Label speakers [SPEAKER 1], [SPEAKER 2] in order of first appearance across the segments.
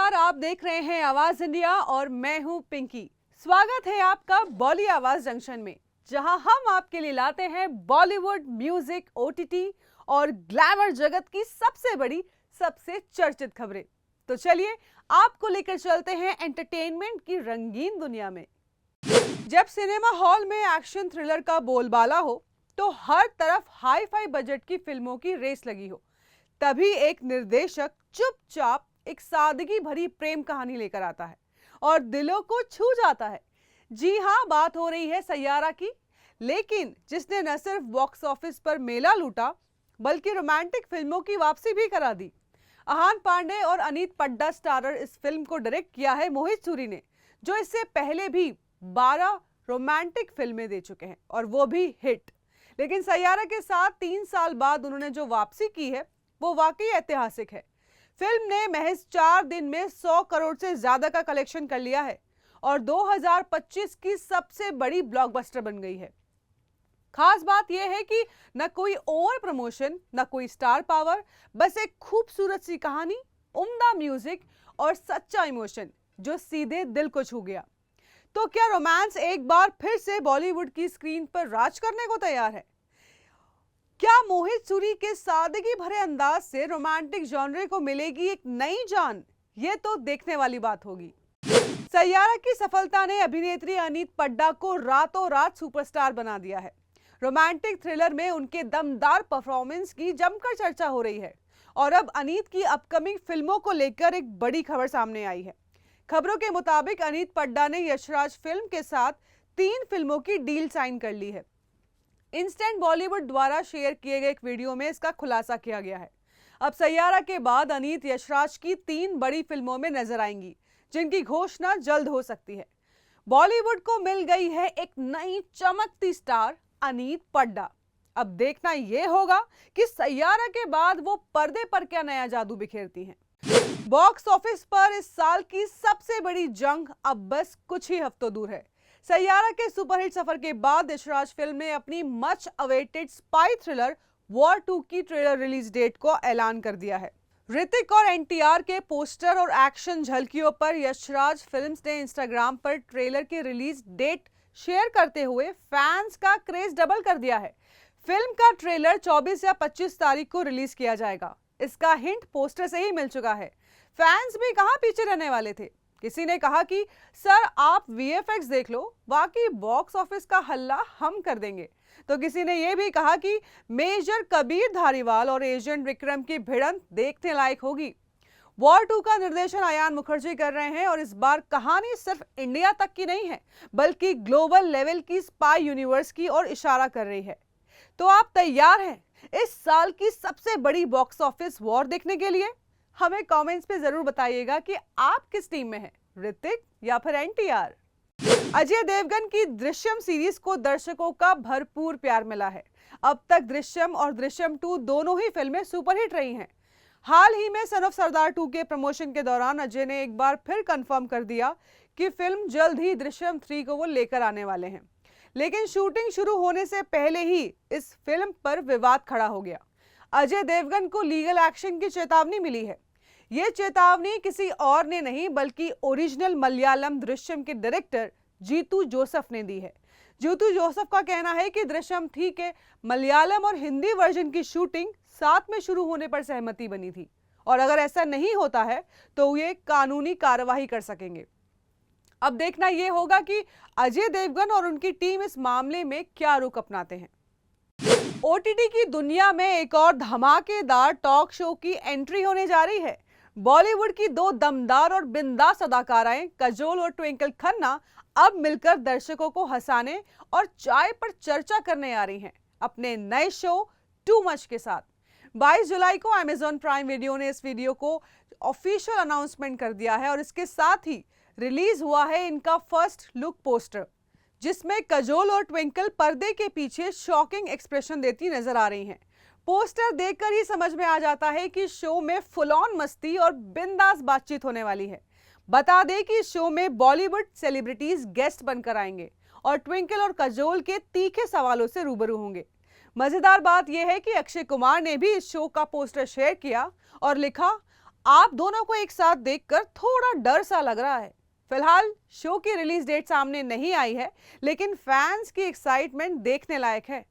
[SPEAKER 1] नमस्कार, आप देख रहे हैं आवाज इंडिया और मैं हूं पिंकी। स्वागत है आपका बॉली आवाज जंक्शन में, जहां हम आपके लिए लाते हैं बॉलीवुड, म्यूजिक, ओटीटी और ग्लैमर जगत की सबसे बड़ी, सबसे चर्चित खबरें। तो चलिए आपको लेकर चलते हैं एंटरटेनमेंट की रंगीन दुनिया में। जब सिनेमा हॉल में एक्शन थ्रिलर का बोलबाला हो तो हर तरफ हाई फाई बजट की फिल्मों की रेस लगी हो, तभी एक निर्देशक चुपचाप एक सादगी भरी प्रेम कहानी लेकर आता है और दिलों को छू जाता है। जी हाँ, बात हो रही है सैयारा की, लेकिन जिसने न सिर्फ बॉक्स ऑफिस पर मेला लूटा बल्कि रोमांटिक फिल्मों की वापसी भी करा दी। अहान पांडे और अनीत पड्डा स्टारर इस फिल्म को डायरेक्ट किया है मोहित सूरी ने, जो इससे पहले भी 12 रोमांटिक फिल्में दे चुके हैं और वो भी हिट। लेकिन सैयारा के साथ 3 साल बाद उन्होंने जो वापसी की है वो वाकई ऐतिहासिक है। फिल्म ने महज 4 दिन में 100 करोड़ से ज्यादा का कलेक्शन कर लिया है और 2025 की सबसे बड़ी ब्लॉकबस्टर बन गई है। खास बात यह है कि न कोई ओवर प्रमोशन, न कोई स्टार पावर, बस एक खूबसूरत सी कहानी, उम्दा म्यूजिक और सच्चा इमोशन जो सीधे दिल को छू गया। तो क्या रोमांस एक बार फिर से बॉलीवुड की स्क्रीन पर राज करने को तैयार है? क्या मोहित सूरी के सादगी भरे अंदाज से रोमांटिक जॉनरे को मिलेगी एक नई जान? ये तो देखने वाली बात होगी। सैयारा की सफलता ने अभिनेत्री अनीत पड्डा को रातों रात सुपरस्टार बना दिया है। रोमांटिक थ्रिलर में उनके दमदार परफॉर्मेंस की जमकर चर्चा हो रही है और अब अनीत की अपकमिंग फिल्मों को लेकर एक बड़ी खबर सामने आई है। खबरों के मुताबिक अनीत पड्डा ने यशराज फिल्म के साथ 3 फिल्मों की डील साइन कर ली है। इंस्टेंट बॉलीवुड द्वारा शेयर किए गए एक वीडियो में इसका खुलासा किया गया है। अब सैयारा के बाद अनीत यशराज की 3 बड़ी फिल्मों में नजर आएंगी, जिनकी घोषणा जल्द हो सकती है। बॉलीवुड को मिल गई है एक नई चमकती स्टार, अनीत पड्डा। अब देखना यह होगा कि सैयारा के बाद वो पर्दे पर क्या नया जादू बिखेरती हैं। बॉक्स ऑफिस पर इस साल की सबसे बड़ी जंग अब बस कुछ ही हफ्तों दूर है। सैयारा के सुपरहिट सफर के बाद यशराज फिल्म ने अपनी much awaited spy thriller war 2 की ट्रेलर रिलीज डेट को ऐलान कर दिया है। ऋतिक और एनटीआर के पोस्टर और एक्शन झलकियों पर यशराज फिल्म्स ने इंस्टाग्राम पर ट्रेलर की रिलीज डेट शेयर करते हुए फैंस का क्रेज डबल कर दिया है। फिल्म का ट्रेलर 24 या 25 तारीख को रिलीज किया जाएगा। इसका हिंट पोस्टर से ही मिल चुका है। फैंस भी कहां पीछे रहने वाले थे। किसी ने कहा कि सर आप वीएफएक्स देख लो, बाकी बॉक्स ऑफिस का हल्ला हम कर देंगे। तो किसी ने यह भी कहा कि मेजर कबीर धारीवाल और एजेंट विक्रम की भिड़ंत देखने लायक होगी। वॉर 2 का निर्देशन आयान मुखर्जी कर रहे हैं और इस बार कहानी सिर्फ इंडिया तक की नहीं है, बल्कि ग्लोबल लेवल की स्पाई यूनिवर्स की ओर इशारा कर रही है। तो आप तैयार हैं इस साल की सबसे बड़ी बॉक्स ऑफिस वॉर देखने के लिए? हमें कमेंट्स पे जरूर बताइएगा कि आप किस टीम में हैं, ऋतिक या फिर एनटीआर। अजय देवगन की दृश्यम सीरीज को दर्शकों का भरपूर प्यार मिला है। अब तक दृश्यम और दृश्यम 2 दोनों ही फिल्में सुपरहिट रही हैं। हाल ही में सन ऑफ सरदार 2 के प्रमोशन के दौरान अजय ने एक बार फिर कंफर्म कर दिया कि फिल्म जल्द ही दृश्यम 3 को वो लेकर आने वाले हैं। लेकिन शूटिंग शुरू होने से पहले ही इस फिल्म पर विवाद खड़ा हो गया। अजय देवगन को लीगल एक्शन की चेतावनी मिली है। यह चेतावनी किसी और ने नहीं बल्कि ओरिजिनल मलयालम दृश्यम के डायरेक्टर जीतू जोसेफ ने दी है। जीतू जोसेफ का कहना है कि दृश्यम 3 के मलयालम और हिंदी वर्जन की शूटिंग साथ में शुरू होने पर सहमति बनी थी और अगर ऐसा नहीं होता है तो ये कानूनी कार्रवाई कर सकेंगे। अब देखना यह होगा कि अजय देवगन और उनकी टीम इस मामले में क्या रुख अपनाते हैं। ओटीटी की दुनिया में एक और धमाकेदार टॉक शो की एंट्री होने जा रही है। बॉलीवुड की 2 दमदार और बिंदास अदाकाराएं काजोल और ट्विंकल खन्ना अब मिलकर दर्शकों को हंसाने और चाय पर चर्चा करने आ रही हैं अपने नए शो टू मच के साथ। 22 जुलाई को अमेज़न प्राइम वीडियो ने इस वीडियो को ऑफिशियल अनाउंसमेंट कर दिया है और इसके साथ ही रिलीज हुआ है इनका फर्स्ट लुक पोस्टर, जिसमें काजोल और ट्विंकल पर्दे के पीछे शॉकिंग एक्सप्रेशन देती नजर आ रही हैं। पोस्टर देखकर ही समझ में आ जाता है कि शो में फुल ऑन मस्ती और बिंदास बातचीत होने वाली है। बता दें कि शो में बॉलीवुड सेलिब्रिटीज गेस्ट बनकर आएंगे और ट्विंकल और काजोल के तीखे सवालों से रूबरू होंगे। मजेदार बात यह है कि अक्षय कुमार ने भी इस शो का पोस्टर शेयर किया और लिखा, आप दोनों को एक साथ देखकर थोड़ा डर सा लग रहा है। फिलहाल शो की रिलीज डेट सामने नहीं आई है, लेकिन फैंस की एक्साइटमेंट देखने लायक है।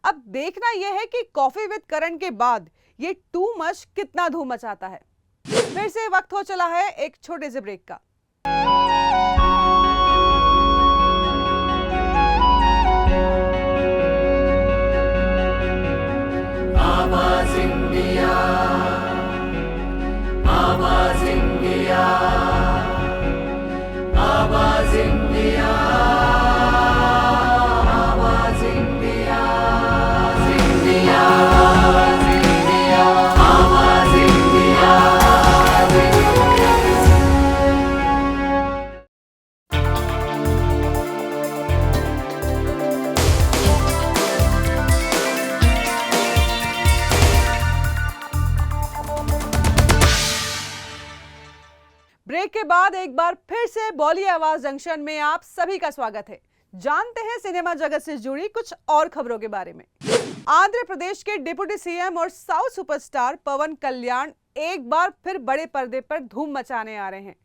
[SPEAKER 1] अब देखना यह है कि कॉफी विद करण के बाद ये टू मच कितना धूम मचाता है। फिर से वक्त हो चला है एक छोटे से ब्रेक का।
[SPEAKER 2] आवाज इंडिया, आवाज इंडिया, आवाज इंडिया, आवाज इंडिया, इंडिया, इंडिया, आवाज इंडिया।
[SPEAKER 1] ब्रेक के बाद एक बार फिर से बॉली आवाज जंक्शन में आप सभी का स्वागत है। जानते हैं सिनेमा जगत से जुड़ी कुछ और खबरों के बारे में। आंध्र प्रदेश के डिप्टी सीएम और साउथ सुपरस्टार पवन कल्याण एक बार फिर बड़े पर्दे पर धूम मचाने आ रहे हैं।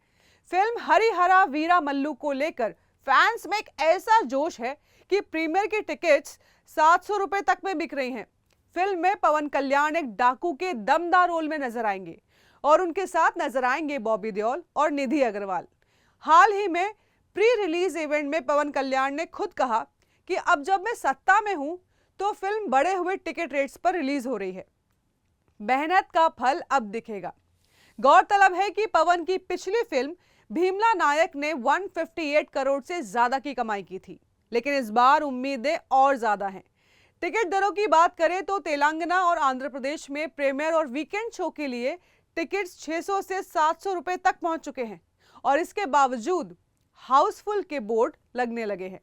[SPEAKER 1] फिल्म हरिहरा वीरा मल्लू को लेकर फैंस में एक ऐसा जोश है कि प्रीमियर की टिकट्स 700 रुपए तक में बिक रही हैं। फिल्म में पवन कल्याण एक डाकू के दमदार रोल में नजर आएंगे और उनके साथ नजर आएंगे बॉबी देओल और निधि अग्रवाल। हाल ही में प्री रिलीज इवेंट में पवन कल्याण ने खुद कहा कि अब जब मैं सत्ता में हूं तो फिल्म बढ़े हुए टिकट रेट्स पर रिलीज हो रही है। मेहनत का फल अब दिखेगा। गौरतलब है कि पवन की पिछली फिल्म भीमला नायक ने 158 करोड़ से ज्यादा की कमाई की थी, लेकिन इस बार उम्मीदें और ज्यादा हैं। टिकट दरों की बात करें तो तेलंगाना और आंध्र प्रदेश में प्रीमियर और वीकेंड शो के लिए टिकट्स 600 से 700 रुपए तक पहुंच चुके हैं और इसके बावजूद हाउसफुल के बोर्ड लगने लगे हैं।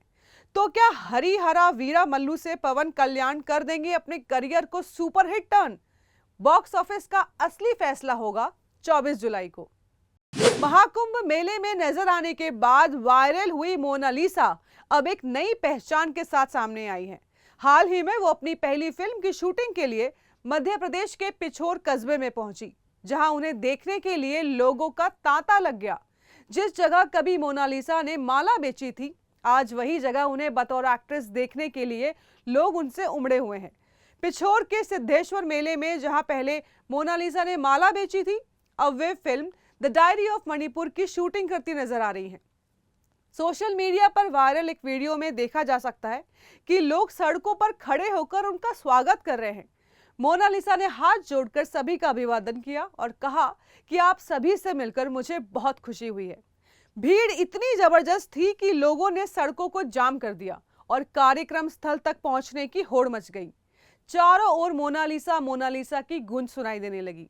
[SPEAKER 1] तो क्या हरिहरा वीरा मल्लू से पवन कल्याण कर देंगे अपने करियर को सुपरहिट टर्न? बॉक्स ऑफिस का असली फैसला होगा 24 जुलाई को। महाकुंभ मेले में नजर आने के बाद वायरल हुई मोनालिसा अब एक नई पहचान के साथ सामने आई है। हाल ही में वो अपनी पहली फिल्म की शूटिंग के लिए मध्य प्रदेश के पिछोर कस्बे में पहुंची, जहां उन्हें देखने के लिए लोगों का तांता लग गया। जिस जगह कभी मोनालिसा ने माला बेची थी, आज वही जगह उन्हें बतौर एक्ट्रेस देखने के लिए लोग उनसे उमड़े हुए हैं। पिछोर के सिद्धेश्वर मेले में जहां पहले मोनालिसा ने माला बेची थी, अब वे film the diary of Manipur की शूटिंग करती नजर आ रही हैं। सोशल मीडिया पर वायरल एक वीडियो में देखा जा सकता है कि लोग सड़कों पर खड़े होकर उनका स्वागत कर रहे हैं। मोनालिसा ने हाथ जोड़कर सभी का अभिवादन किया और कहा कि आप सभी से मिलकर मुझे बहुत खुशी हुई है। भीड़ इतनी जबरदस्त थी कि लोगों ने सड़कों को जाम कर दिया और कार्यक्रम स्थल तक पहुंचने की होड़ मच गई। चारों ओर मोनालिसा मोनालिसा की गूंज सुनाई देने लगी।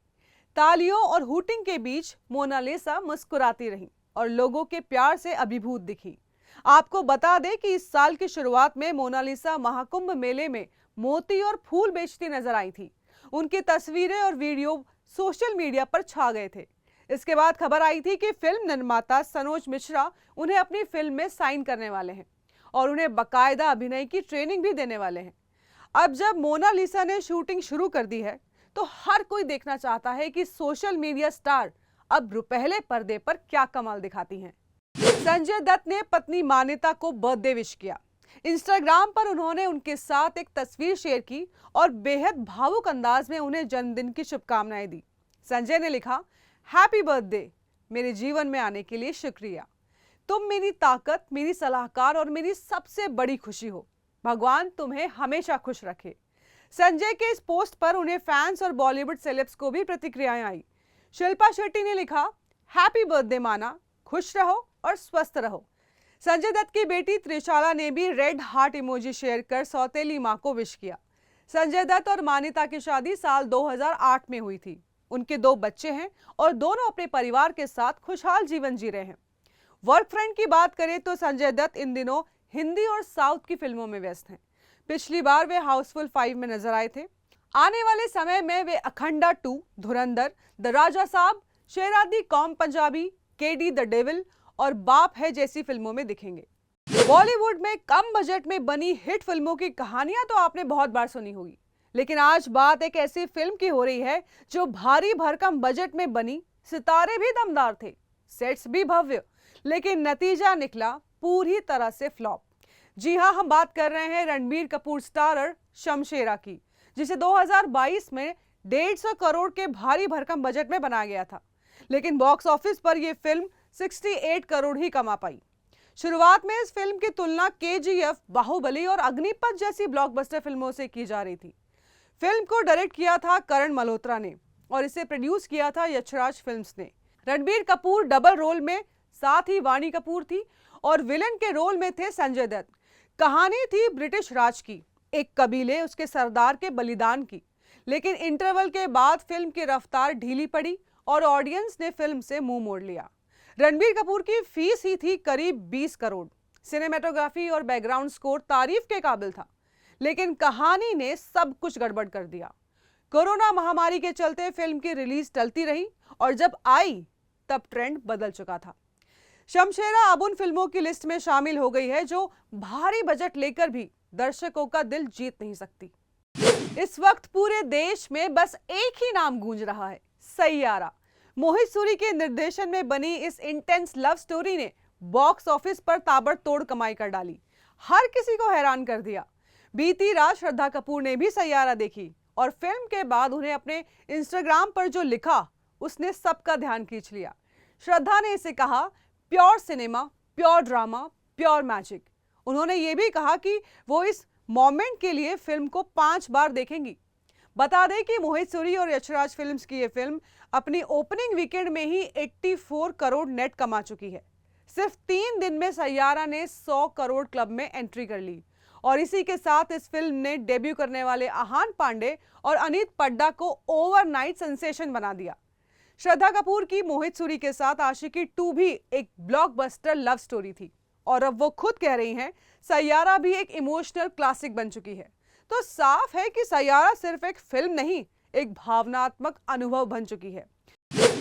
[SPEAKER 1] तालियों और हूटिंग के बीच मोनालिसा मुस्कुराती रही और लोगों के प्यार से अभिभूत दिखी। आपको बता दें कि इस साल की शुरुआत में मोनालिसा महाकुंभ मेले में मोती और फूल बेचती नजर आई थी। उनकी तस्वीरें और वीडियो सोशल मीडिया पर छा गए थे। इसके बाद खबर आई थी कि फिल्म निर्माता सनोज मिश्रा उन्हें अपनी फिल्म में साइन करने वाले हैं और उन्हें बकायदा अभिनय की ट्रेनिंग भी देने वाले हैं। अब जब मोनालिसा ने शूटिंग शुरू कर दी है तो हर कोई देखना चाहता है कि सोशल मीडिया स्टार अब रुपहले पर्दे पर क्या कमाल दिखाती हैं। संजय दत्त ने पत्नी मान्यता को बर्थडे विश किया। इंस्टाग्राम पर उन्होंने उनके साथ एक तस्वीर शेयर की और बेहद भावुक अंदाज में उन्हें जन्मदिन की शुभकामनाएं दी। संजय ने लिखा, हैप्पी बर्थडे, मेरे जीवन में आने के लिए शुक्रिया। तुम मेरी ताकत, मेरी सलाहकार और मेरी सबसे बड़ी खुशी हो। भगवान तुम्हें हमेशा खुश रखे। संजय के इस पोस्ट पर उन्हें फैंस और बॉलीवुड सेलेब्स को भी प्रतिक्रियाएं आई। शिल्पा शेट्टी ने लिखा, हैप्पी बर्थडे माना, खुश रहो और स्वस्थ रहो। संजय दत्त की बेटी त्रिशाला ने भी रेड हार्ट इमोजी शेयर कर सौतेली मां को विश किया। संजय दत्त और मान्यता की शादी साल 2008 में हुई थी। उनके 2 बच्चे हैं और दोनों अपने परिवार के साथ खुशहाल जीवन जी रहे हैं। वर्क फ्रंट की बात करें तो संजय दत्त इन दिनों हिंदी और साउथ की फिल्मों में व्यस्त हैं। पिछली बार वे हाउसफुल 5 में नजर आए थे। आने वाले समय में वे अखंडा 2, धुरंधर, द राजा साहब, शेरादी कौम पंजाबी, केडी द डेविल और बाप है जैसी फिल्मों में दिखेंगे। बॉलीवुड में कम बजट में बनी हिट फिल्मों की कहानियां तो आपने बहुत बार सुनी होगी, लेकिन आज बात एक ऐसी फिल्म की हो रही है जो भारी भरकम बजट में बनी सितारे भी दमदार थे, सेट्स भी भव्य, लेकिन नतीजा निकला पूरी तरह से फ्लॉप। जी हाँ, हम बात कर रहे हैं रणबीर कपूर स्टारर शमशेरा की, जिसे 2022 में 150 करोड़ के भारी भरकम बजट में बनाया गया था, लेकिन बॉक्स ऑफिस पर यह फिल्म 68 करोड़ ही कमा पाई। शुरुआत में इस फिल्म की तुलना केजीएफ, बाहुबली और अग्निपथ जैसी ब्लॉकबस्टर फिल्मों से की जा रही थी। फिल्म को डायरेक्ट किया था करण मल्होत्रा ने और इसे प्रोड्यूस किया था यशराज फिल्म्स ने। रणबीर कपूर डबल रोल में, साथ ही वाणी कपूर थी और विलेन के रोल में थे संजय दत्त। कहानी थी ब्रिटिश राज की, एक कबीले उसके सरदार के बलिदान की, लेकिन इंटरवल के बाद फिल्म की रफ्तार ढीली पड़ी और ऑडियंस ने फिल्म से मुंह मोड़ लिया। रणबीर कपूर की फीस ही थी करीब 20 करोड़। सिनेमेटोग्राफी और बैकग्राउंड स्कोर तारीफ के काबिल था, लेकिन कहानी ने सब कुछ गड़बड़ कर दिया। कोरोना महामारी के चलते फिल्म की रिलीज टलती रही और जब आई तब ट्रेंड बदल चुका था। शमशेरा अब उन फिल्मों की लिस्ट में शामिल हो गई है जो भारी बजट लेकर भी दर्शकों का दिल जीत नहीं सकती। इस वक्त पूरे देश में बस एक ही नाम गूंज रहा है, सैयारा। मोहित सूरी के निर्देशन में बनी इस इंटेंस लव स्टोरी ने बॉक्स ऑफिस पर ताबड़तोड़ कमाई कर डाली, हर किसी को हैरान कर दिया। बीती रात श्रद्धा कपूर ने भी सैयारा देखी और फिल्म के बाद उन्हें अपने इंस्टाग्राम पर जो लिखा उसने सबका ध्यान खींच लिया। श्रद्धा ने इसे कहा pure cinema, pure drama, pure magic. उन्होंने ये भी कहा कि वो इस मोमेंट के लिए फिल्म को 5 बार देखेंगी। बता दें कि मोहित सूरी और यशराज फिल्म्स की ये फिल्म अपनी ओपनिंग वीकेंड में ही 84 करोड़ नेट कमा चुकी है। सिर्फ 3 दिन में सैयारा ने 100 करोड़ क्लब में एंट्री कर ली और इसी के साथ इस फिल्म ने डेब्यू करने वाले आहान पांडे और अनीत पड्डा को ओवरनाइट सेंसेशन बना दिया। श्रद्धा कपूर की मोहित सूरी के साथ आशिकी 2 भी एक ब्लॉकबस्टर लव स्टोरी थी और अब वो खुद कह रही हैं सैयारा भी एक इमोशनल क्लासिक बन चुकी है। तो साफ है कि सैयारा सिर्फ एक फिल्म नहीं, एक भावनात्मक अनुभव बन चुकी है।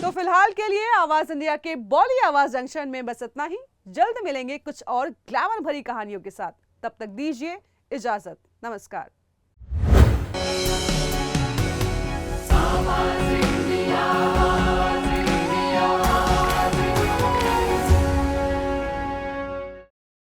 [SPEAKER 1] तो फिलहाल के लिए आवाज इंडिया के बॉली आवाज जंक्शन में बस इतना ही। जल्द मिलेंगे कुछ और ग्लैमर भरी कहानियों के साथ, तब तक दीजिए इजाजत। नमस्कार।